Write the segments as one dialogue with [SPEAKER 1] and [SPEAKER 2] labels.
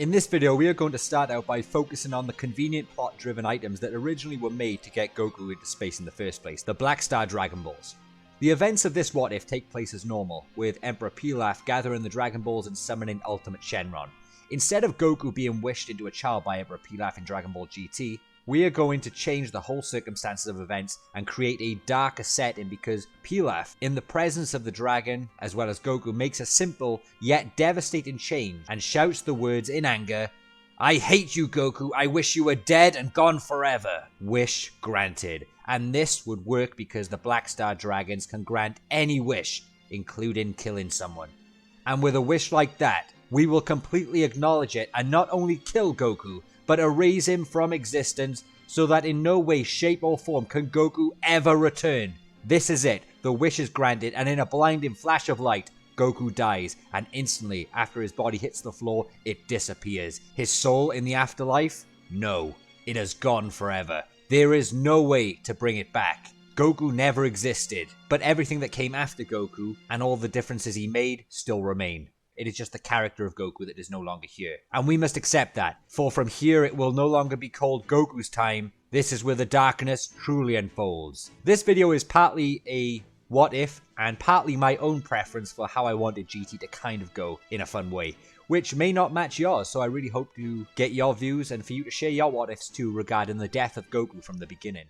[SPEAKER 1] In this video, we are going to start out by focusing on the convenient plot-driven items that originally were made to get Goku into space in the first place, the Black Star Dragon Balls. The events of this what if take place as normal, with Emperor Pilaf gathering the Dragon Balls and summoning Ultimate Shenron. Instead of Goku being wished into a child by Emperor Pilaf in Dragon Ball GT, we are going to change the whole circumstances of events and create a darker setting because Pilaf, in the presence of the dragon, as well as Goku, makes a simple yet devastating change and shouts the words in anger, "I hate you, Goku, I wish you were dead and gone forever." Wish granted. And this would work because the Black Star Dragons can grant any wish, including killing someone. And with a wish like that, we will completely acknowledge it and not only kill Goku, but erase him from existence so that in no way, shape or form can Goku ever return. This is it. The wish is granted and in a blinding flash of light, Goku dies and instantly after his body hits the floor, it disappears. His soul in the afterlife? No. It has gone forever. There is no way to bring it back. Goku never existed, but everything that came after Goku and all the differences he made still remain. It is just the character of Goku that is no longer here. And we must accept that, for from here it will no longer be called Goku's time. This is where the darkness truly unfolds. This video is partly a what if, and partly my own preference for how I wanted GT to kind of go in a fun way, which may not match yours, so I really hope to get your views and for you to share your what ifs too regarding the death of Goku from the beginning.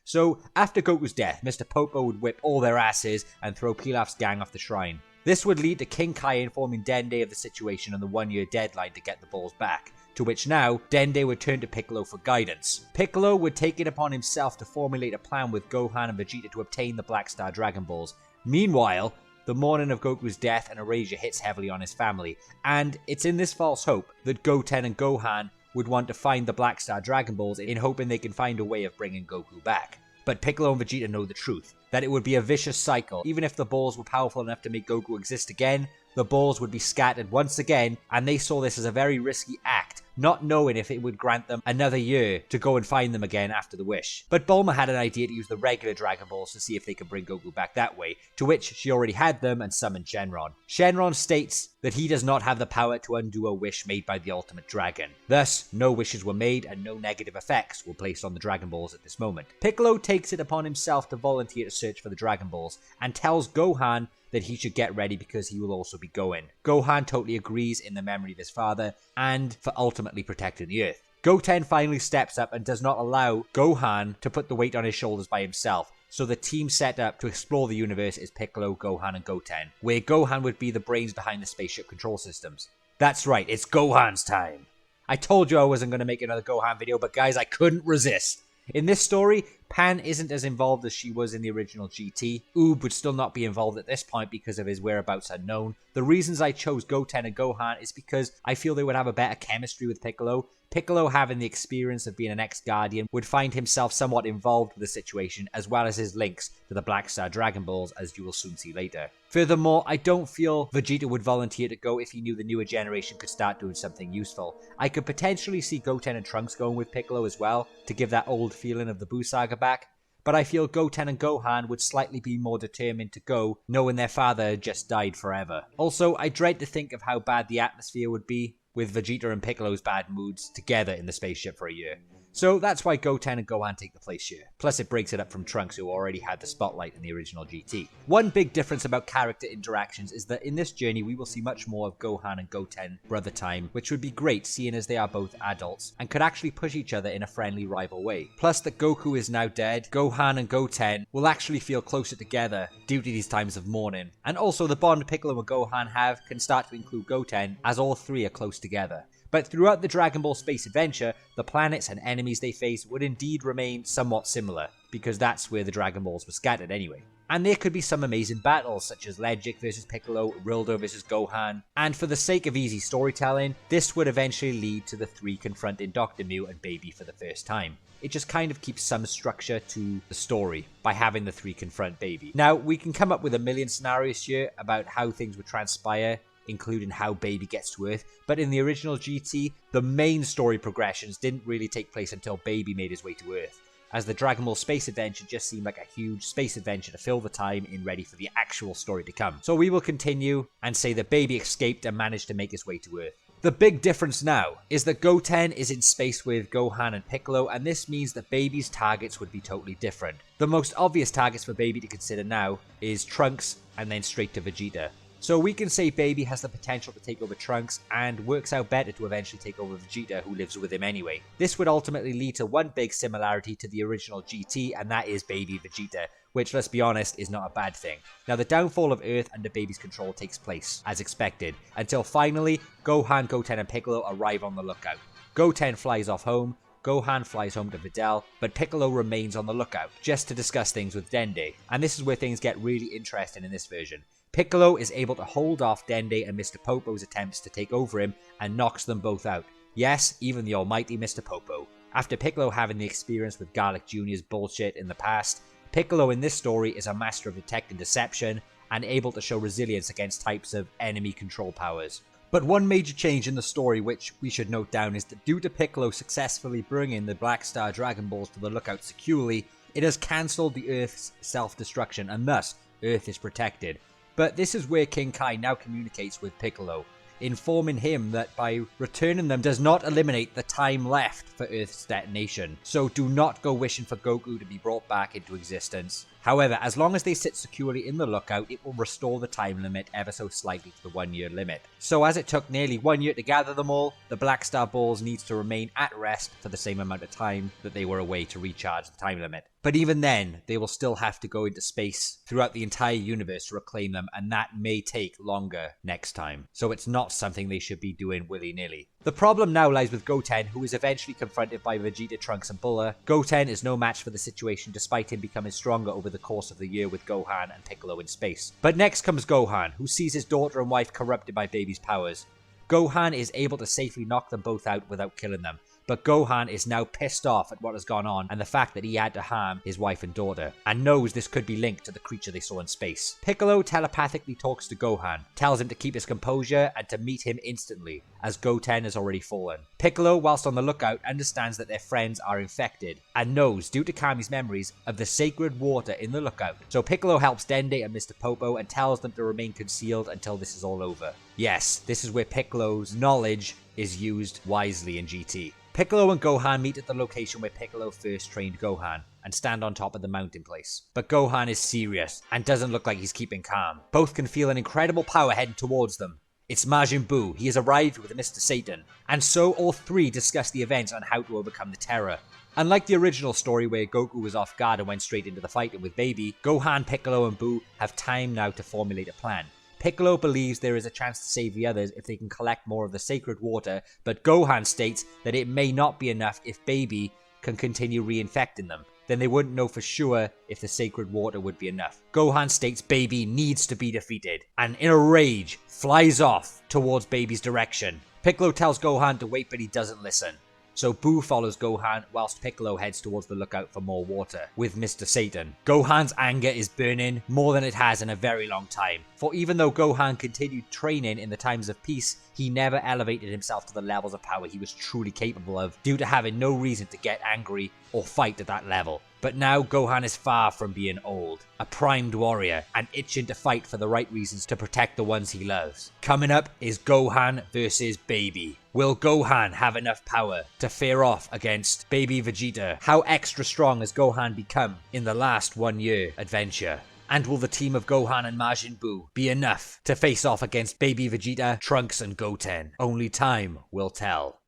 [SPEAKER 1] So, after Goku's death, Mr. Popo would whip all their asses and throw Pilaf's gang off the shrine. This would lead to King Kai informing Dende of the situation and the 1-year deadline to get the balls back, to which now, Dende would turn to Piccolo for guidance. Piccolo would take it upon himself to formulate a plan with Gohan and Vegeta to obtain the Black Star Dragon Balls. Meanwhile, the morning of Goku's death and erasure hits heavily on his family, and it's in this false hope that Goten and Gohan would want to find the Black Star Dragon Balls in hoping they can find a way of bringing Goku back. But Piccolo and Vegeta know the truth, that it would be a vicious cycle. Even if the balls were powerful enough to make Goku exist again, the balls would be scattered once again, and they saw this as a very risky act, not knowing if it would grant them another year to go and find them again after the wish. But Bulma had an idea to use the regular Dragon Balls to see if they could bring Goku back that way, to which she already had them and summoned Shenron. Shenron states that he does not have the power to undo a wish made by the Ultimate Dragon. Thus, no wishes were made and no negative effects were placed on the Dragon Balls at this moment. Piccolo takes it upon himself to volunteer to search for the Dragon Balls and tells Gohan that he should get ready because he will also be going. Gohan totally agrees in the memory of his father and for ultimately protecting the Earth. Goten finally steps up and does not allow Gohan to put the weight on his shoulders by himself. So the team set up to explore the universe is Piccolo, Gohan and Goten, where Gohan would be the brains behind the spaceship control systems. That's right, it's Gohan's time. I told you I wasn't going to make another Gohan video, but guys, I couldn't resist. In this story, Pan isn't as involved as she was in the original GT. Oob would still not be involved at this point because of his whereabouts unknown. The reasons I chose Goten and Gohan is because I feel they would have a better chemistry with Piccolo. Piccolo, having the experience of being an ex-Guardian, would find himself somewhat involved with the situation, as well as his links to the Black Star Dragon Balls, as you will soon see later. Furthermore, I don't feel Vegeta would volunteer to go if he knew the newer generation could start doing something useful. I could potentially see Goten and Trunks going with Piccolo as well, to give that old feeling of the Buu Saga back, but I feel Goten and Gohan would slightly be more determined to go, knowing their father had just died forever. Also, I dread to think of how bad the atmosphere would be with Vegeta and Piccolo's bad moods together in the spaceship for a year. So that's why Goten and Gohan take the place here. Plus it breaks it up from Trunks, who already had the spotlight in the original GT. One big difference about character interactions is that in this journey we will see much more of Gohan and Goten brother time, which would be great seeing as they are both adults and could actually push each other in a friendly rival way. Plus that Goku is now dead, Gohan and Goten will actually feel closer together due to these times of mourning. And also the bond Piccolo and Gohan have can start to include Goten, as all three are close together. But throughout the Dragon Ball space adventure, the planets and enemies they face would indeed remain somewhat similar, because that's where the Dragon Balls were scattered anyway. And there could be some amazing battles, such as Legic vs Piccolo, Rildo vs Gohan, and for the sake of easy storytelling, this would eventually lead to the three confronting Dr. Mu and Baby for the first time. It just kind of keeps some structure to the story by having the three confront Baby. Now, we can come up with a million scenarios here about how things would transpire, including how Baby gets to Earth, but in the original GT, the main story progressions didn't really take place until Baby made his way to Earth. as the Dragon Ball Space Adventure just seemed like a huge space adventure to fill the time in ready for the actual story to come. So we will continue and say that Baby escaped and managed to make his way to Earth. The big difference now is that Goten is in space with Gohan and Piccolo, and this means that Baby's targets would be totally different. The most obvious targets for Baby to consider now is Trunks and then straight to Vegeta. So we can say Baby has the potential to take over Trunks and works out better to eventually take over Vegeta, who lives with him anyway. This would ultimately lead to one big similarity to the original GT, and that is Baby Vegeta, which, let's be honest, is not a bad thing. Now, the downfall of Earth under Baby's control takes place, as expected, until finally Gohan, Goten and Piccolo arrive on the lookout. Goten flies off home, Gohan flies home to Videl, but Piccolo remains on the lookout, just to discuss things with Dende. And this is where things get really interesting in this version. Piccolo is able to hold off Dende and Mr. Popo's attempts to take over him and knocks them both out. Yes, even the almighty Mr. Popo. After Piccolo having the experience with Garlic Jr.'s bullshit in the past, Piccolo in this story is a master of detecting deception and able to show resilience against types of enemy control powers. But one major change in the story which we should note down is that due to Piccolo successfully bringing the Black Star Dragon Balls to the lookout securely, it has cancelled the Earth's self-destruction and thus Earth is protected. But this is where King Kai now communicates with Piccolo, informing him that by returning them does not eliminate the time left for Earth's detonation. So do not go wishing for Goku to be brought back into existence. However, as long as they sit securely in the lookout, it will restore the time limit ever so slightly to the 1 year limit. So as it took nearly 1 year to gather them all, the Black Star Balls needs to remain at rest for the same amount of time that they were away to recharge the time limit. But even then, they will still have to go into space throughout the entire universe to reclaim them, and that may take longer next time. So it's not something they should be doing willy-nilly. The problem now lies with Goten, who is eventually confronted by Vegeta, Trunks and Buller. Goten is no match for the situation despite him becoming stronger over the course of the year with Gohan and Piccolo in space. But next comes Gohan, who sees his daughter and wife corrupted by Baby's powers. Gohan is able to safely knock them both out without killing them. But Gohan is now pissed off at what has gone on and the fact that he had to harm his wife and daughter, and knows this could be linked to the creature they saw in space. Piccolo telepathically talks to Gohan, tells him to keep his composure and to meet him instantly, as Goten has already fallen. Piccolo, whilst on the lookout, understands that their friends are infected, and knows, due to Kami's memories, of the sacred water in the lookout. So Piccolo helps Dende and Mr. Popo and tells them to remain concealed until this is all over. Yes, this is where Piccolo's knowledge is used wisely in GT. Piccolo and Gohan meet at the location where Piccolo first trained Gohan, and stand on top of the mountain place. But Gohan is serious, and doesn't look like he's keeping calm. Both can feel an incredible power heading towards them. It's Majin Buu. He has arrived with Mr. Satan, and so all three discuss the events on how to overcome the terror. Unlike the original story where Goku was off guard and went straight into the fighting with Baby, Gohan, Piccolo and Buu have time now to formulate a plan. Piccolo believes there is a chance to save the others if they can collect more of the sacred water, but Gohan states that it may not be enough if Baby can continue reinfecting them. Then they wouldn't know for sure if the sacred water would be enough. Gohan states Baby needs to be defeated, and in a rage, flies off towards Baby's direction. Piccolo tells Gohan to wait, but he doesn't listen. So Buu follows Gohan whilst Piccolo heads towards the lookout for more water with Mr. Satan. Gohan's anger is burning more than it has in a very long time. For even though Gohan continued training in the times of peace, he never elevated himself to the levels of power he was truly capable of due to having no reason to get angry or fight at that level. But now Gohan is far from being old, a primed warrior, and itching to fight for the right reasons to protect the ones he loves. Coming up is Gohan versus Baby. Will Gohan have enough power to fare off against Baby Vegeta? How extra strong has Gohan become in the last 1 year adventure? And will the team of Gohan and Majin Buu be enough to face off against Baby Vegeta, Trunks and Goten? Only time will tell.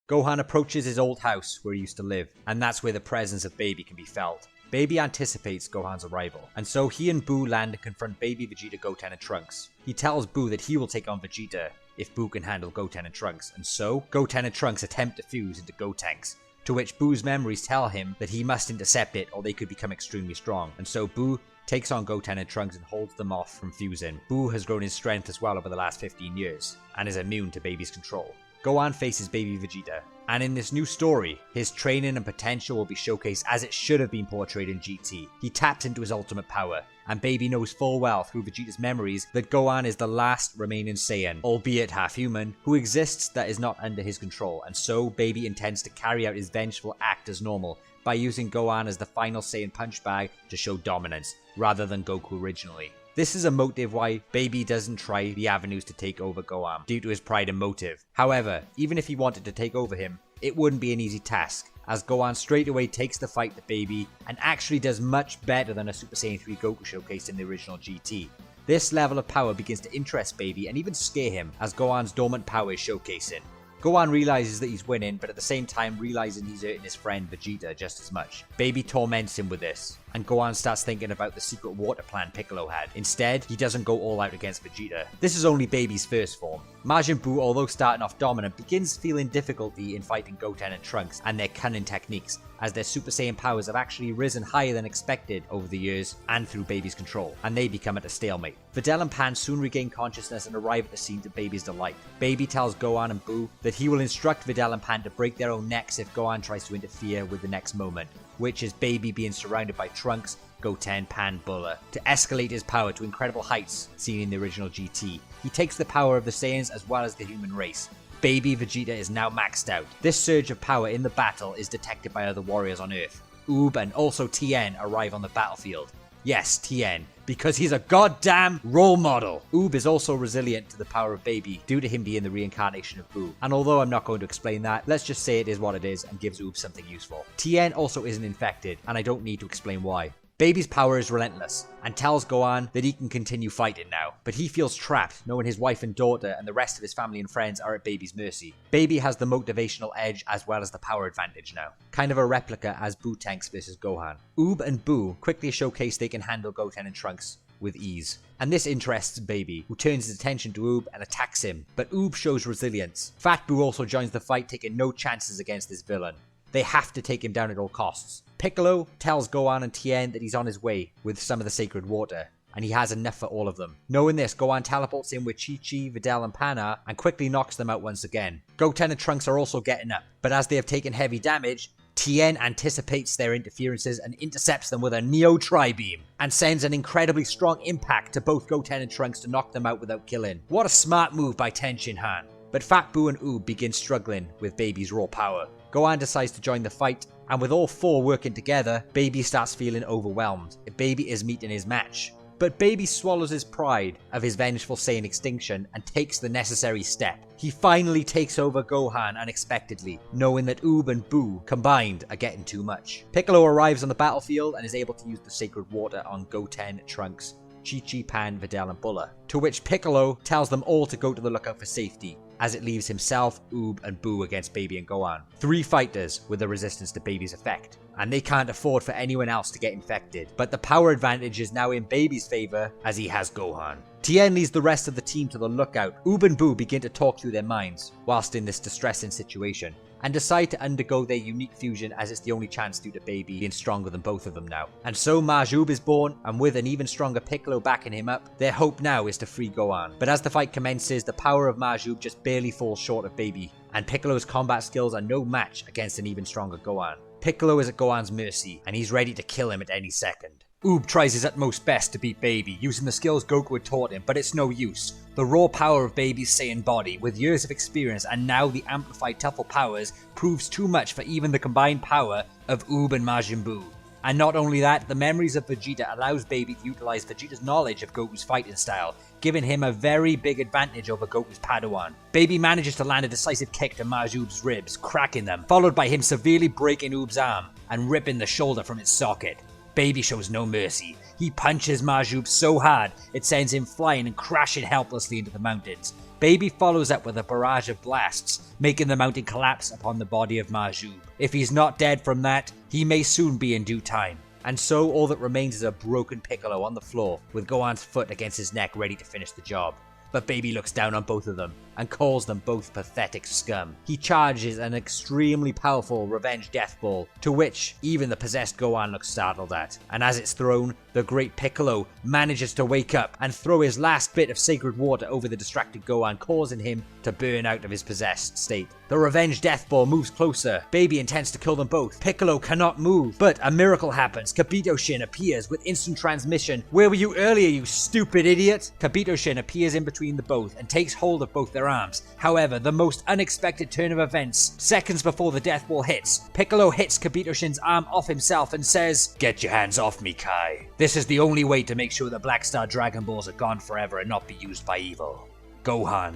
[SPEAKER 1] Gohan approaches his old house where he used to live, and that's where the presence of Baby can be felt. Baby anticipates Gohan's arrival, and so he and Buu land and confront Baby Vegeta, Goten and Trunks. He tells Buu that he will take on Vegeta if Buu can handle Goten and Trunks, and so Goten and Trunks attempt to fuse into Gotenks, to which Buu's memories tell him that he must intercept it or they could become extremely strong, and so Buu takes on Goten and Trunks and holds them off from fusing. Buu has grown in strength as well over the last 15 years, and is immune to Baby's control. Gohan faces Baby Vegeta. And in this new story, his training and potential will be showcased as it should have been portrayed in GT. He taps into his ultimate power, and Baby knows full well through Vegeta's memories that Gohan is the last remaining Saiyan, albeit half human, who exists that is not under his control, and so Baby intends to carry out his vengeful act as normal by using Gohan as the final Saiyan punch bag to show dominance, rather than Goku originally. This is a motive why Baby doesn't try the avenues to take over Gohan, due to his pride and motive. However, even if he wanted to take over him, it wouldn't be an easy task, as Gohan straight away takes the fight to Baby and actually does much better than a Super Saiyan 3 Goku showcased in the original GT. This level of power begins to interest Baby and even scare him, as Gohan's dormant power is showcasing. Gohan realizes that he's winning, but at the same time realizing he's hurting his friend Vegeta just as much. Baby torments him with this, and Gohan starts thinking about the secret water plan Piccolo had. Instead, he doesn't go all out against Vegeta. This is only Baby's first form. Majin Buu, although starting off dominant, begins feeling difficulty in fighting Goten and Trunks and their cunning techniques, as their Super Saiyan powers have actually risen higher than expected over the years and through Baby's control, and they become at a stalemate. Videl and Pan soon regain consciousness and arrive at the scene to Baby's delight. Baby tells Gohan and Buu that he will instruct Videl and Pan to break their own necks if Gohan tries to interfere with the next moment, which is Baby being surrounded by Trunks, Goten, Pan, Buller, to escalate his power to incredible heights seen in the original GT. He takes the power of the Saiyans as well as the human race. Baby Vegeta is now maxed out. This surge of power in the battle is detected by other warriors on Earth. Oob and also Tien arrive on the battlefield. Yes, Tien, because he's a goddamn role model. Oob is also resilient to the power of Baby due to him being the reincarnation of Buu. And although I'm not going to explain that, let's just say it is what it is and gives Oob something useful. Tien also isn't infected, and I don't need to explain why. Baby's power is relentless, and tells Gohan that he can continue fighting now, but he feels trapped knowing his wife and daughter and the rest of his family and friends are at Baby's mercy. Baby has the motivational edge as well as the power advantage now, kind of a replica as Buu tanks versus Gohan. Oob and Buu quickly showcase they can handle Goten and Trunks with ease, and this interests Baby, who turns his attention to Oob and attacks him, but Oob shows resilience. Fat Buu also joins the fight, taking no chances against this villain. They have to take him down at all costs. Piccolo tells Gohan and Tien that he's on his way with some of the sacred water, and he has enough for all of them. Knowing this, Gohan teleports in with Chi-Chi, Videl and Pana, and quickly knocks them out once again. Goten and Trunks are also getting up, but as they have taken heavy damage, Tien anticipates their interferences and intercepts them with a Neo Tri-Beam, and sends an incredibly strong impact to both Goten and Trunks to knock them out without killing. What a smart move by Ten Shin Han. But Fat Buu and Oob begin struggling with Baby's raw power. Gohan decides to join the fight, and with all four working together, Baby starts feeling overwhelmed. Baby is meeting his match. But Baby swallows his pride of his vengeful Saiyan extinction and takes the necessary step. He finally takes over Gohan unexpectedly, knowing that Oob and Buu combined are getting too much. Piccolo arrives on the battlefield and is able to use the sacred water on Goten, Trunks, Chi-Chi, Pan, Videl and Buller, to which Piccolo tells them all to go to the lookout for safety, as it leaves himself, Oob and Buu against Baby and Gohan. 3 fighters with the resistance to Baby's effect, and they can't afford for anyone else to get infected, but the power advantage is now in Baby's favor as he has Gohan. Tien leads the rest of the team to the lookout. Oob and Buu begin to talk through their minds whilst in this distressing situation, and decide to undergo their unique fusion as it's the only chance due to Baby being stronger than both of them now. And so Majub is born, and with an even stronger Piccolo backing him up, their hope now is to free Gohan. But as the fight commences, the power of Majub just barely falls short of Baby, and Piccolo's combat skills are no match against an even stronger Gohan. Piccolo is at Gohan's mercy, and he's ready to kill him at any second. Oob tries his utmost best to beat Baby, using the skills Goku had taught him, but it's no use. The raw power of Baby's Saiyan body, with years of experience and now the amplified Tuffle powers, proves too much for even the combined power of Oob and Majin Buu. And not only that, the memories of Vegeta allows Baby to utilize Vegeta's knowledge of Goku's fighting style, giving him a very big advantage over Goku's Padawan. Baby manages to land a decisive kick to Majub's ribs, cracking them, followed by him severely breaking Oob's arm and ripping the shoulder from its socket. Baby shows no mercy. He punches Majub so hard, it sends him flying and crashing helplessly into the mountains. Baby follows up with a barrage of blasts, making the mountain collapse upon the body of Majub. If he's not dead from that, he may soon be in due time. And so all that remains is a broken Piccolo on the floor, with Gohan's foot against his neck ready to finish the job. but Baby looks down on both of them and calls them both pathetic scum. He charges an extremely powerful revenge death ball, to which even the possessed Gohan looks startled at, and as it's thrown, the great Piccolo manages to wake up and throw his last bit of sacred water over the distracted Gohan, causing him to burn out of his possessed state. The revenge death ball moves closer. Baby intends to kill them both. Piccolo cannot move, but a miracle happens. Kabito Shin appears with instant transmission. Where were you earlier, you stupid idiot? Kabito Shin appears in between the both and takes hold of both their arms. However, the most unexpected turn of events, seconds before the death ball hits, Piccolo hits Kabito Shin's arm off himself and says, "Get your hands off me, Kai. This is the only way to make sure the Black Star Dragon Balls are gone forever and not be used by evil. Gohan,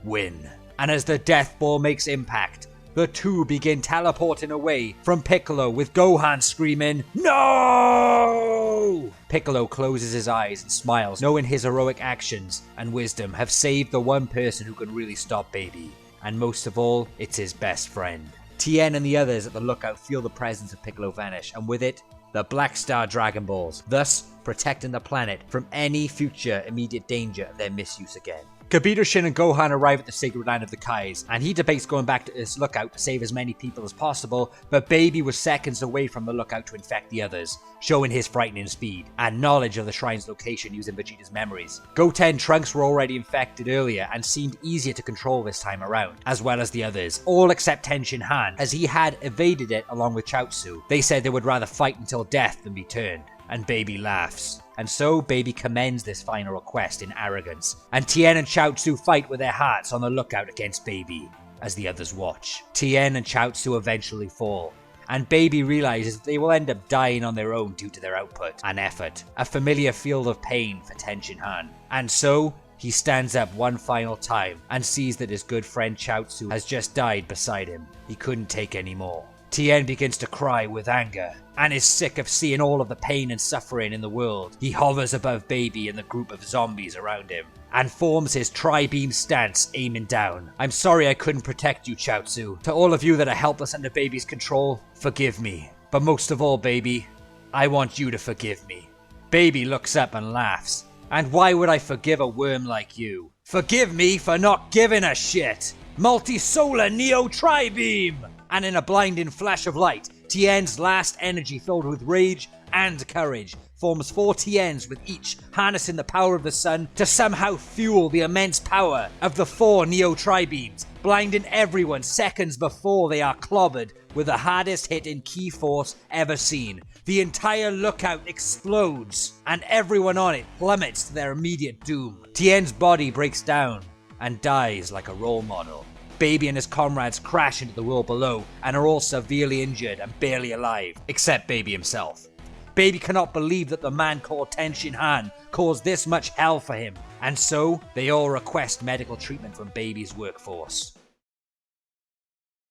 [SPEAKER 1] win." And as the death ball makes impact, the two begin teleporting away from Piccolo with Gohan screaming, "No!" Piccolo closes his eyes and smiles, knowing his heroic actions and wisdom have saved the one person who can really stop Baby. And most of all, it's his best friend. Tien and the others at the lookout feel the presence of Piccolo vanish, and with it, the Black Star Dragon Balls, thus protecting the planet from any future immediate danger of their misuse again. Kabito Shin and Gohan arrive at the sacred land of the Kais, and he debates going back to this lookout to save as many people as possible, but Baby was seconds away from the lookout to infect the others, showing his frightening speed and knowledge of the shrine's location using Vegeta's memories. Goten and Trunks were already infected earlier and seemed easier to control this time around, as well as the others, all except Tenshin Han, as he had evaded it along with Chaozu. They said they would rather fight until death than be turned, and Baby laughs. And so Baby commends this final request in arrogance, and Tien and Chaozu fight with their hearts on the lookout against Baby, as the others watch. Tien and Chaozu eventually fall, and Baby realizes they will end up dying on their own due to their output and effort, a familiar field of pain for Tenshin Han. And so, he stands up one final time and sees that his good friend Chaozu has just died beside him. He couldn't take any more. Tien begins to cry with anger, and is sick of seeing all of the pain and suffering in the world. He hovers above Baby and the group of zombies around him, and forms his tri-beam stance, aiming down. "I'm sorry I couldn't protect you, Chaozu. To all of you that are helpless under Baby's control, forgive me. But most of all, Baby, I want you to forgive me." Baby looks up and laughs. "And why would I forgive a worm like you? Forgive me for not giving a shit! Multi-solar Neo Tri-Beam!" And in a blinding flash of light, Tien's last energy filled with rage and courage forms 4 Tiens, with each harnessing the power of the sun to somehow fuel the immense power of the 4 Neo Tri-Beams, blinding everyone seconds before they are clobbered with the hardest hitting key force ever seen. The entire lookout explodes, and everyone on it plummets to their immediate doom. Tien's body breaks down and dies like a role model. Baby and his comrades crash into the world below and are all severely injured and barely alive, except Baby himself. Baby cannot believe that the man called Tenshin Han caused this much hell for him, and so they all request medical treatment from Baby's workforce.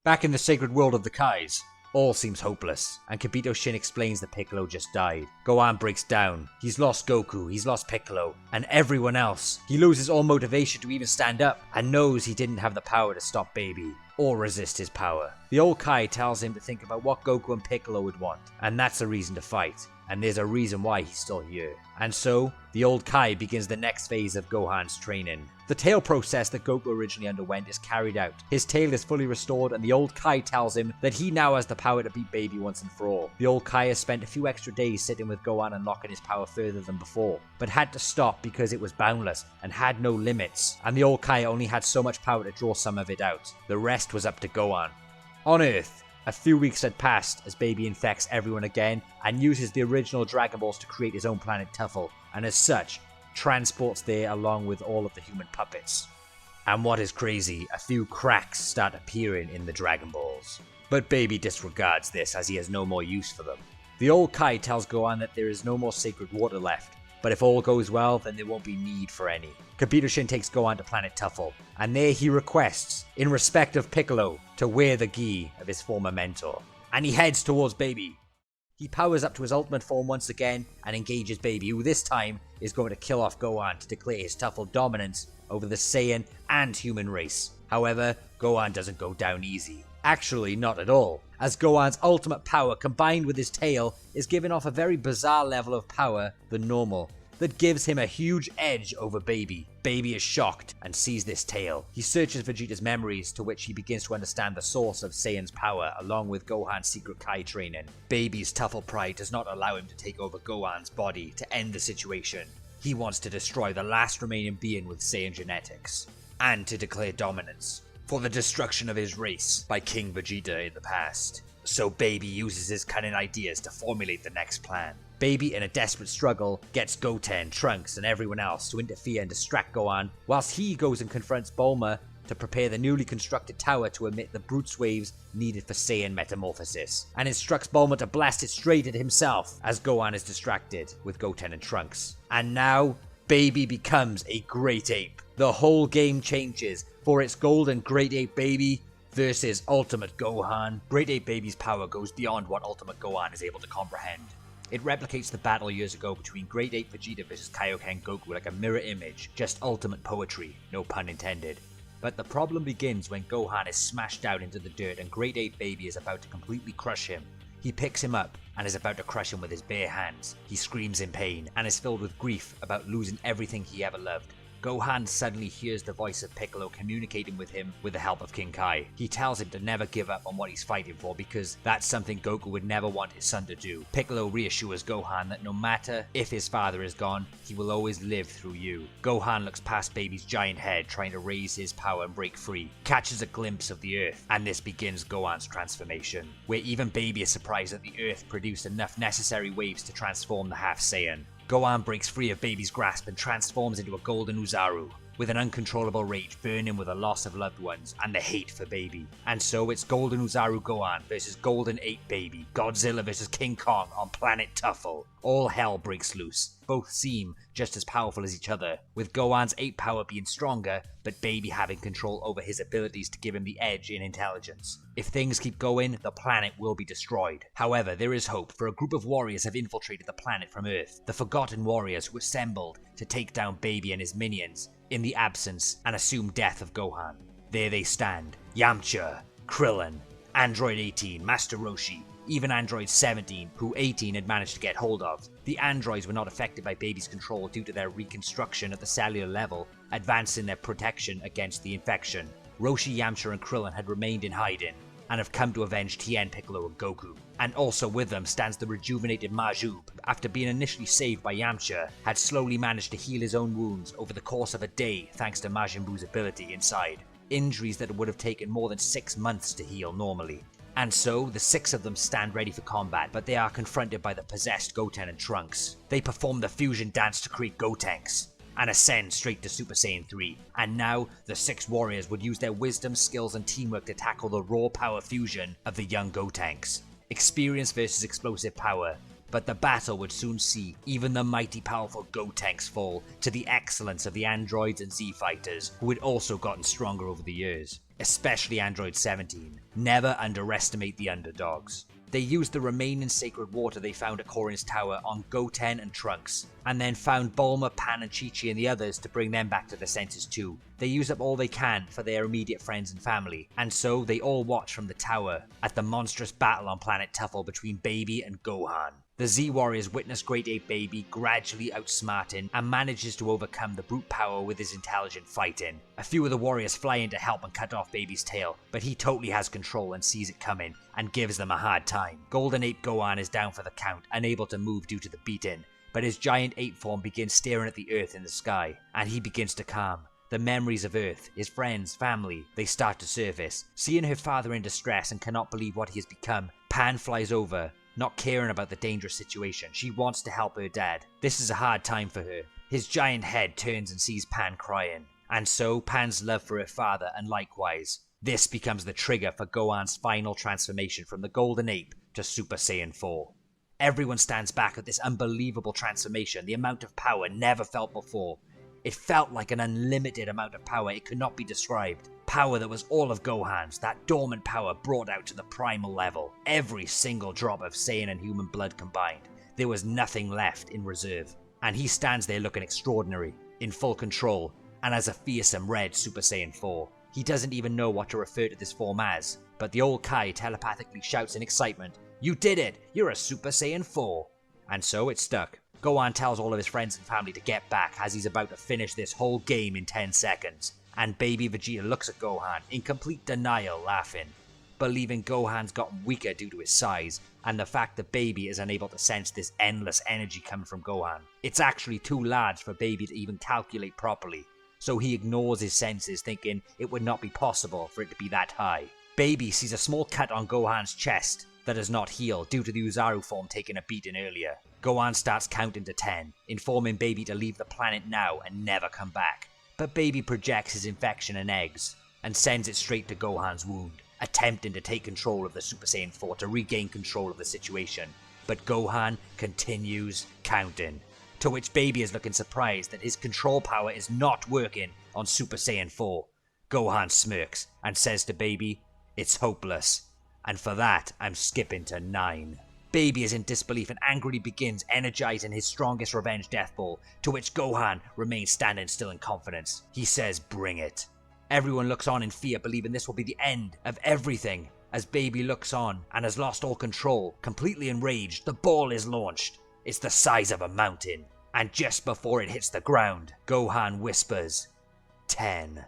[SPEAKER 1] Back in the sacred world of the Kais, all seems hopeless, and Kabito Shin explains that Piccolo just died. Gohan breaks down. He's lost Goku, he's lost Piccolo, and everyone else. He loses all motivation to even stand up, and knows he didn't have the power to stop Baby, or resist his power. The old Kai tells him to think about what Goku and Piccolo would want, and that's a reason to fight, and there's a reason why he's still here. And so, the old Kai begins the next phase of Gohan's training. The tail process that Goku originally underwent is carried out. His tail is fully restored, and the old Kai tells him that he now has the power to beat Baby once and for all. The old Kai has spent a few extra days sitting with Gohan and locking his power further than before, but had to stop because it was boundless and had no limits, and the old Kai only had so much power to draw some of it out. The rest was up to Gohan. On Earth, a few weeks had passed as Baby infects everyone again and uses the original Dragon Balls to create his own planet Tuffle, and as such, transports there along with all of the human puppets. And what is crazy, a few cracks start appearing in the Dragon Balls. But Baby disregards this as he has no more use for them. The old Kai tells Gohan that there is no more sacred water left, but if all goes well, then there won't be need for any. Kabito Shin takes Gohan to planet Tuffle, and there he requests, in respect of Piccolo, to wear the gi of his former mentor. And he heads towards Baby. He powers up to his ultimate form once again and engages Baby, who this time is going to kill off Gohan to declare his Tuffle dominance over the Saiyan and human race. However, Gohan doesn't go down easy. Actually, not at all, as Gohan's ultimate power combined with his tail is giving off a very bizarre level of power than normal. that gives him a huge edge over Baby. Baby is shocked and sees this tale. He searches Vegeta's memories, to which he begins to understand the source of Saiyan's power along with Gohan's secret Kai training. Baby's Tuffle pride does not allow him to take over Gohan's body to end the situation. He wants to destroy the last remaining being with Saiyan genetics, and to declare dominance for the destruction of his race by King Vegeta in the past. So Baby uses his cunning ideas to formulate the next plan. Baby, in a desperate struggle, gets Goten, Trunks, and everyone else to interfere and distract Gohan, whilst he goes and confronts Bulma to prepare the newly constructed tower to emit the Brutes waves needed for Saiyan metamorphosis, and instructs Bulma to blast it straight at himself as Gohan is distracted with Goten and Trunks. And now, Baby becomes a Great Ape. The whole game changes, for it's Golden Great Ape Baby versus Ultimate Gohan. Great Ape Baby's power goes beyond what Ultimate Gohan is able to comprehend. It replicates the battle years ago between Great Ape Vegeta versus Kaioken Goku like a mirror image, just ultimate poetry, no pun intended. But the problem begins when Gohan is smashed out into the dirt and Great Ape Baby is about to completely crush him. He picks him up and is about to crush him with his bare hands. He screams in pain and is filled with grief about losing everything he ever loved. Gohan suddenly hears the voice of Piccolo communicating with him with the help of King Kai. He tells him to never give up on what he's fighting for because that's something Goku would never want his son to do. Piccolo reassures Gohan that no matter if his father is gone, he will always live through you. Gohan looks past Baby's giant head, trying to raise his power and break free, catches a glimpse of the Earth, and this begins Gohan's transformation, where even Baby is surprised that the Earth produced enough necessary waves to transform the Half Saiyan. Gohan breaks free of Baby's grasp and transforms into a Golden Uzaru, with an uncontrollable rage burning with the loss of loved ones and the hate for Baby. And so it's Golden Uzaru Gohan versus Golden Ape Baby, Godzilla versus King Kong on planet Tuffle. All hell breaks loose. Both seem just as powerful as each other, with Gohan's ape power being stronger, but Baby having control over his abilities to give him the edge in intelligence. If things keep going, the planet will be destroyed. However, there is hope, for a group of warriors have infiltrated the planet from Earth, the Forgotten Warriors who assembled to take down Baby and his minions in the absence and assumed death of Gohan. There they stand, Yamcha, Krillin, Android 18, Master Roshi, even Android 17, who 18 had managed to get hold of. The androids were not affected by Baby's control due to their reconstruction at the cellular level, advancing their protection against the infection. Roshi, Yamcha, and Krillin had remained in hiding, and have come to avenge Tien, Piccolo, and Goku. And also with them stands the rejuvenated Majub. After being initially saved by Yamcha, had slowly managed to heal his own wounds over the course of a day thanks to Majin Buu's ability inside. Injuries that would have taken more than 6 months to heal normally. And so, the 6 of them stand ready for combat, but they are confronted by the possessed Goten and Trunks. They perform the fusion dance to create Gotenks, and ascend straight to Super Saiyan 3. And now, the 6 warriors would use their wisdom, skills, and teamwork to tackle the raw power fusion of the young Gotenks. Experience versus explosive power, but the battle would soon see even the mighty powerful Gotenks fall to the excellence of the androids and Z-fighters, who had also gotten stronger over the years. Especially Android 17. Never underestimate the underdogs. They used the remaining sacred water they found at Korin's tower on Goten and Trunks, and then found Bulma, Pan, and Chi-Chi and the others to bring them back to their senses too. They used up all they can for their immediate friends and family, and so they all watch from the tower at the monstrous battle on planet Tuffle between Baby and Gohan. The Z-Warriors witness Great Ape Baby gradually outsmarting and manages to overcome the brute power with his intelligent fighting. A few of the warriors fly in to help and cut off Baby's tail, but he totally has control and sees it coming and gives them a hard time. Golden Ape Gohan is down for the count, unable to move due to the beating, but his giant ape form begins staring at the earth in the sky, and he begins to calm. The memories of Earth, his friends, family, they start to surface. Seeing her father in distress and cannot believe what he has become, Pan flies over, not caring about the dangerous situation. She wants to help her dad. This is a hard time for her. His giant head turns and sees Pan crying, and so Pan's love for her father, and likewise. This becomes the trigger for Gohan's final transformation from the Golden Ape to Super Saiyan 4. Everyone stands back at this unbelievable transformation, the amount of power never felt before. It felt like an unlimited amount of power, it could not be described. Power that was all of Gohan's, that dormant power brought out to the primal level. Every single drop of Saiyan and human blood combined. There was nothing left in reserve. And he stands there looking extraordinary, in full control, and as a fearsome red Super Saiyan 4. He doesn't even know what to refer to this form as, but the old Kai telepathically shouts in excitement, "You did it! You're a Super Saiyan 4! And so it stuck. Gohan tells all of his friends and family to get back as he's about to finish this whole game in 10 seconds. And Baby Vegeta looks at Gohan in complete denial, laughing, believing Gohan's gotten weaker due to his size and the fact that Baby is unable to sense this endless energy coming from Gohan. It's actually too large for Baby to even calculate properly, so he ignores his senses, thinking it would not be possible for it to be that high. Baby sees a small cut on Gohan's chest that does not heal due to the Uzaru form taking a beating earlier. Gohan starts counting to 10, informing Baby to leave the planet now and never come back. But Baby projects his infection and eggs and sends it straight to Gohan's wound, attempting to take control of the Super Saiyan 4 to regain control of the situation. But Gohan continues counting, to which Baby is looking surprised that his control power is not working on Super Saiyan 4. Gohan smirks and says to Baby, "It's hopeless, and for that I'm skipping to 9. Baby is in disbelief and angrily begins energizing his strongest revenge death ball, to which Gohan remains standing still in confidence. He says, "Bring it." Everyone looks on in fear, believing this will be the end of everything. As Baby looks on and has lost all control, completely enraged, the ball is launched. It's the size of a mountain, and just before it hits the ground, Gohan whispers, 10.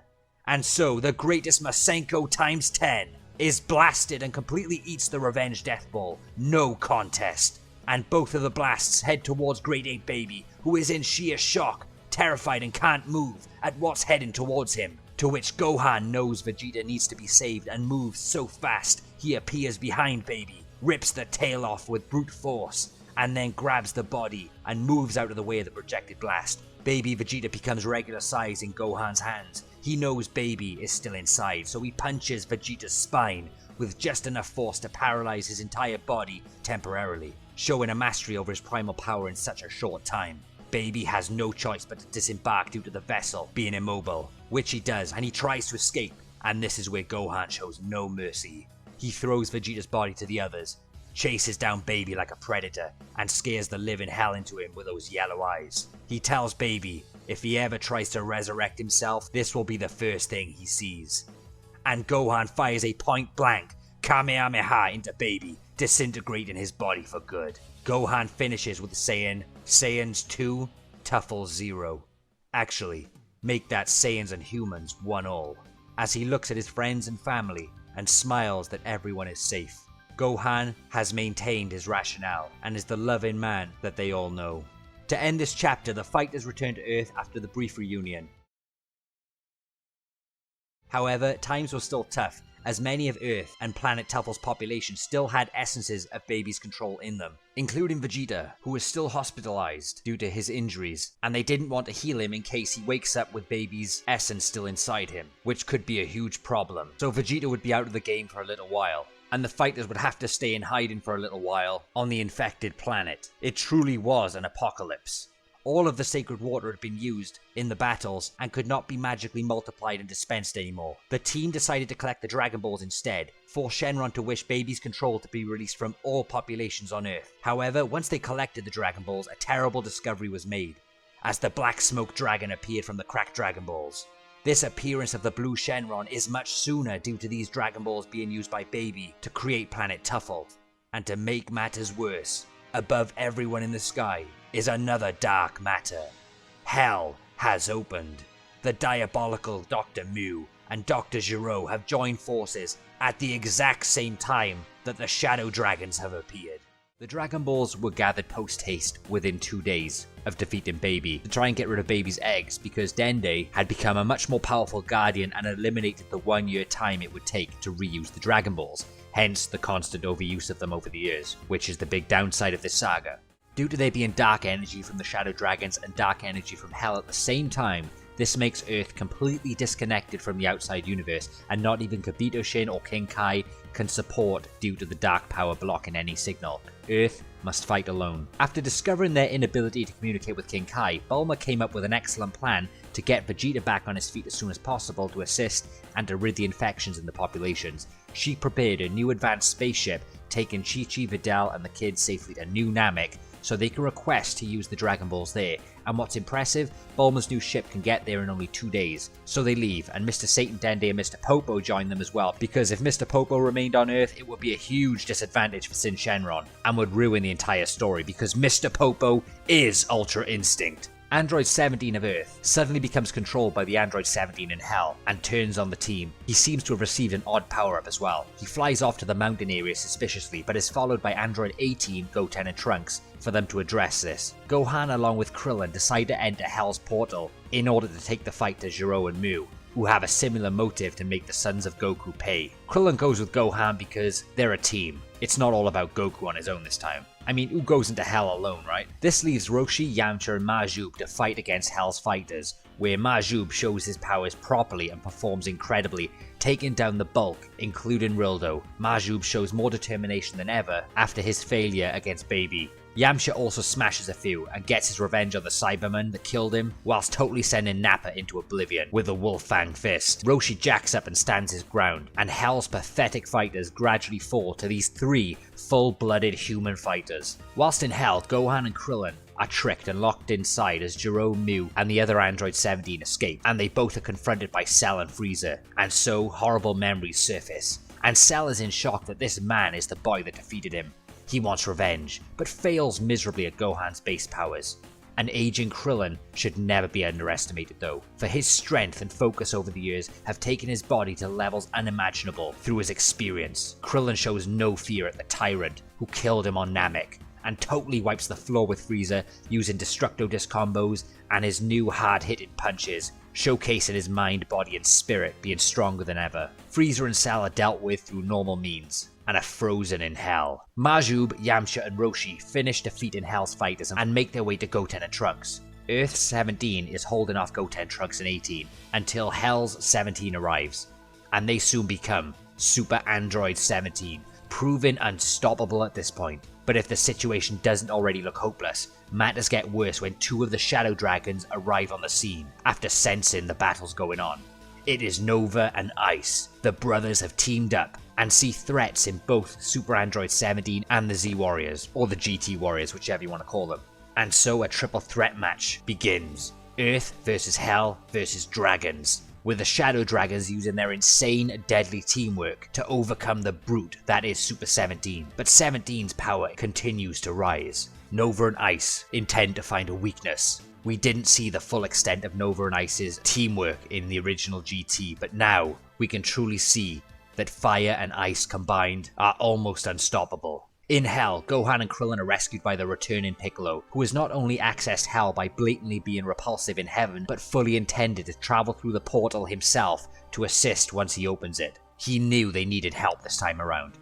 [SPEAKER 1] And so the greatest Masenko times 10 is blasted and completely eats the revenge death ball. No contest. And both of the blasts head towards Grade 8 Baby, who is in sheer shock, terrified and can't move at what's heading towards him. To which Gohan knows Vegeta needs to be saved and moves so fast he appears behind Baby, rips the tail off with brute force, and then grabs the body and moves out of the way of the projected blast. Baby Vegeta becomes regular size in Gohan's hands. He knows Baby is still inside, so he punches Vegeta's spine with just enough force to paralyze his entire body temporarily, showing a mastery over his primal power in such a short time. Baby has no choice but to disembark due to the vessel being immobile, which he does, and he tries to escape, and this is where Gohan shows no mercy. He throws Vegeta's body to the others, chases down Baby like a predator, and scares the living hell into him with those yellow eyes. He tells Baby if he ever tries to resurrect himself, this will be the first thing he sees. And Gohan fires a point-blank Kamehameha into Baby, disintegrating his body for good. Gohan finishes with saying, "Saiyans 2, Tuffle 0. Actually, make that Saiyans and humans 1-all. As he looks at his friends and family and smiles that everyone is safe. Gohan has maintained his rationale and is the loving man that they all know. To end this chapter, the fighters return to Earth after the brief reunion. However, times were still tough, as many of Earth and planet Tuffle's population still had essences of Baby's control in them, including Vegeta, who was still hospitalized due to his injuries, and they didn't want to heal him in case he wakes up with Baby's essence still inside him, which could be a huge problem. So Vegeta would be out of the game for a little while, and the fighters would have to stay in hiding for a little while on the infected planet. It truly was an apocalypse. All of the sacred water had been used in the battles and could not be magically multiplied and dispensed anymore. The team decided to collect the Dragon Balls instead, for Shenron to wish Baby's control to be released from all populations on Earth. However, once they collected the Dragon Balls, a terrible discovery was made, as the Black Smoke Dragon appeared from the cracked Dragon Balls. This appearance of the blue Shenron is much sooner due to these Dragon Balls being used by Baby to create planet Tuffle. And to make matters worse, above everyone in the sky is another dark matter. Hell has opened. The diabolical Dr. Mu and Dr. Gero have joined forces at the exact same time that the Shadow Dragons have appeared. The Dragon Balls were gathered post-haste within 2 days of defeating Baby to try and get rid of Baby's eggs, because Dende had become a much more powerful guardian and eliminated the 1-year time it would take to reuse the Dragon Balls, hence the constant overuse of them over the years, which is the big downside of this saga. Due to there being dark energy from the Shadow Dragons and dark energy from Hell at the same time, this makes Earth completely disconnected from the outside universe, and not even Kibito Shin or King Kai can support due to the dark power blocking any signal. Earth must fight alone. After discovering their inability to communicate with King Kai, Bulma came up with an excellent plan to get Vegeta back on his feet as soon as possible to assist and to rid the infections in the populations. She prepared a new advanced spaceship, taking Chi-Chi, Videl and the kids safely to New Namek, so they can request to use the Dragon Balls there. And what's impressive, Bulma's new ship can get there in only 2 days. So they leave, and Mr. Satan Dende and Mr. Popo join them as well, because if Mr. Popo remained on Earth, it would be a huge disadvantage for Sin Shenron, and would ruin the entire story, because Mr. Popo is Ultra Instinct. Android 17 of Earth suddenly becomes controlled by the Android 17 in Hell and turns on the team. He seems to have received an odd power-up as well. He flies off to the mountain area suspiciously, but is followed by Android 18, Goten and Trunks for them to address this. Gohan along with Krillin decide to enter Hell's portal in order to take the fight to Zero and Mu, who have a similar motive to make the sons of Goku pay. Krillin goes with Gohan because they're a team. It's not all about Goku on his own this time. I mean, who goes into Hell alone, right? This leaves Roshi, Yamcha and Majub to fight against Hell's fighters, where Majub shows his powers properly and performs incredibly, taking down the bulk, including Rildo. Majub shows more determination than ever after his failure against Baby. Yamcha also smashes a few and gets his revenge on the Cyberman that killed him, whilst totally sending Nappa into oblivion with a Wolf Fang fist. Roshi jacks up and stands his ground, and Hell's pathetic fighters gradually fall to these 3 full-blooded human fighters. Whilst in Hell, Gohan and Krillin are tricked and locked inside as Jerome, Mu, and the other Android 17 escape, and they both are confronted by Cell and Frieza, and so horrible memories surface. And Cell is in shock that this man is the boy that defeated him. He wants revenge, but fails miserably at Gohan's base powers. An aging Krillin should never be underestimated though, for his strength and focus over the years have taken his body to levels unimaginable through his experience. Krillin shows no fear at the tyrant who killed him on Namek, and totally wipes the floor with Frieza using Destructo Disc combos and his new hard-hitting punches, showcasing his mind, body and spirit being stronger than ever. Frieza and Cell are dealt with through normal means, and are frozen in Hell. Majub, Yamcha and Roshi finish defeating Hell's fighters and make their way to Goten and Trunks. Earth 17 is holding off Goten, Trunks and 18 until Hell's 17 arrives, and they soon become Super Android 17, proving unstoppable at this point. But if the situation doesn't already look hopeless, matters get worse when 2 of the Shadow Dragons arrive on the scene after sensing the battles going on. It is Nova and Ice. The brothers have teamed up and see threats in both Super Android 17 and the Z Warriors, or the GT Warriors, whichever you want to call them. And so a triple threat match begins. Earth versus Hell versus Dragons, with the Shadow Dragons using their insane, deadly teamwork to overcome the brute that is Super 17. But 17's power continues to rise. Nova and Ice intend to find a weakness. We didn't see the full extent of Nova and Ice's teamwork in the original GT, but now we can truly see that fire and ice combined are almost unstoppable. In Hell, Gohan and Krillin are rescued by the returning Piccolo, who has not only accessed Hell by blatantly being repulsive in heaven, but fully intended to travel through the portal himself to assist once he opens it. He knew they needed help this time around.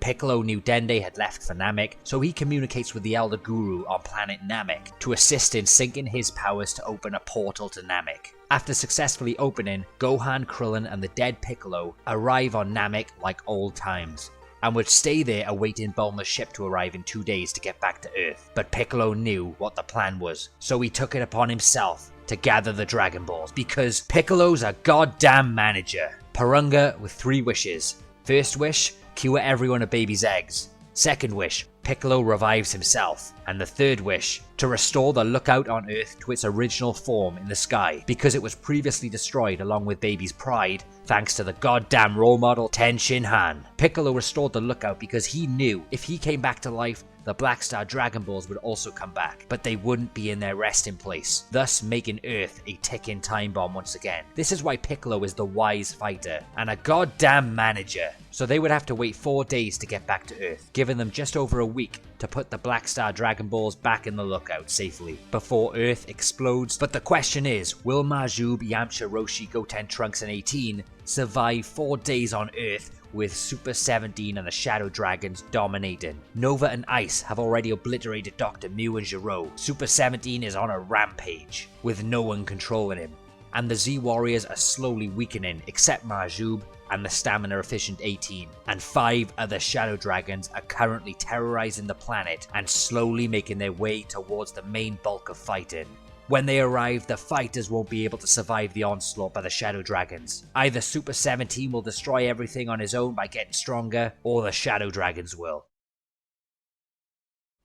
[SPEAKER 1] Piccolo knew Dende had left for Namek, so he communicates with the Elder Guru on planet Namek to assist in syncing his powers to open a portal to Namek. After successfully opening, Gohan, Krillin and the dead Piccolo arrive on Namek like old times, and would stay there awaiting Bulma's ship to arrive in 2 days to get back to Earth. But Piccolo knew what the plan was, so he took it upon himself to gather the Dragon Balls, because Piccolo's a goddamn manager. Porunga with 3 wishes. First wish, cure everyone of Baby's eggs. Second wish, Piccolo revives himself. And the third wish, to restore the Lookout on Earth to its original form in the sky, because it was previously destroyed along with Baby's pride, thanks to the goddamn role model Ten Shin Han. Piccolo restored the Lookout because he knew if he came back to life, the Black Star Dragon Balls would also come back, but they wouldn't be in their resting place, thus making Earth a ticking time bomb once again. This is why Piccolo is the wise fighter, and a goddamn manager. So they would have to wait 4 days to get back to Earth, giving them just over a week to put the Black Star Dragon Balls back in the Lookout safely, before Earth explodes. But the question is, will Majub, Yamcha, Roshi, Goten, Trunks and 18 survive 4 days on Earth with Super 17 and the Shadow Dragons dominating? Nova and Ice have already obliterated Dr. Mu and Gero. Super 17 is on a rampage, with no one controlling him. And the Z Warriors are slowly weakening, except Majub and the stamina efficient 18. And 5 other Shadow Dragons are currently terrorizing the planet and slowly making their way towards the main bulk of fighting. When they arrive, the fighters won't be able to survive the onslaught by the Shadow Dragons. Either Super 17 will destroy everything on his own by getting stronger, or the Shadow Dragons will.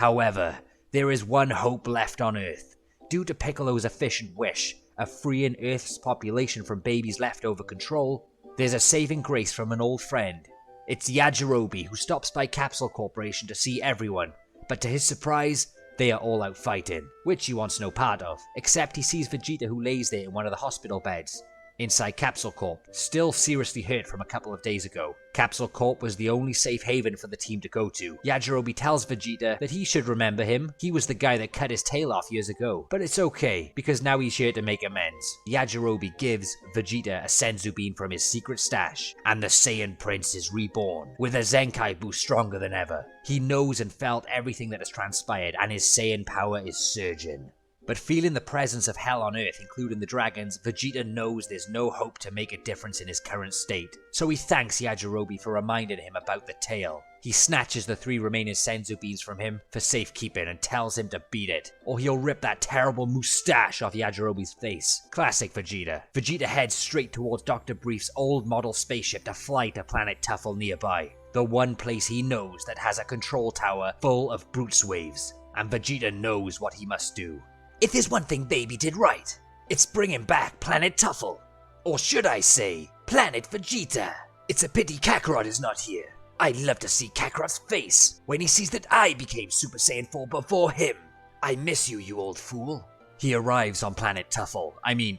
[SPEAKER 1] However, There is one hope left on Earth. Due to Piccolo's efficient wish of freeing Earth's population from babies leftover control, there's a saving grace from an old friend. It's Yajirobe, who stops by Capsule Corporation to see everyone, but to his surprise, they are all out fighting, which he wants no part of, except he sees Vegeta, who lays there in one of the hospital beds. Inside Capsule Corp, still seriously hurt from a couple of days ago. Capsule Corp was the only safe haven for the team to go to. Yajirobe tells Vegeta that he should remember him. He was the guy that cut his tail off years ago. But it's okay, because now he's here to make amends. Yajirobe gives Vegeta a Senzu bean from his secret stash, and the Saiyan Prince is reborn, with a Zenkai boost stronger than ever. He knows and felt everything that has transpired, and his Saiyan power is surging. But feeling the presence of hell on Earth, including the dragons, Vegeta knows there's no hope to make a difference in his current state. So he thanks Yajirobe for reminding him about the tail. He snatches the 3 remaining Senzu beans from him for safekeeping and tells him to beat it, or he'll rip that terrible moustache off Yajirobe's face. Classic Vegeta. Vegeta heads straight towards Dr. Brief's old model spaceship to fly to planet Tuffle nearby, the one place he knows that has a control tower full of Brutes waves, and Vegeta knows what he must do. If there's one thing Baby did right, it's bringing back Planet Tuffle. Or should I say, Planet Vegeta. It's a pity Kakarot is not here. I'd love to see Kakarot's face when he sees that I became Super Saiyan 4 before him. I miss you, you old fool. He arrives on Planet Tuffle,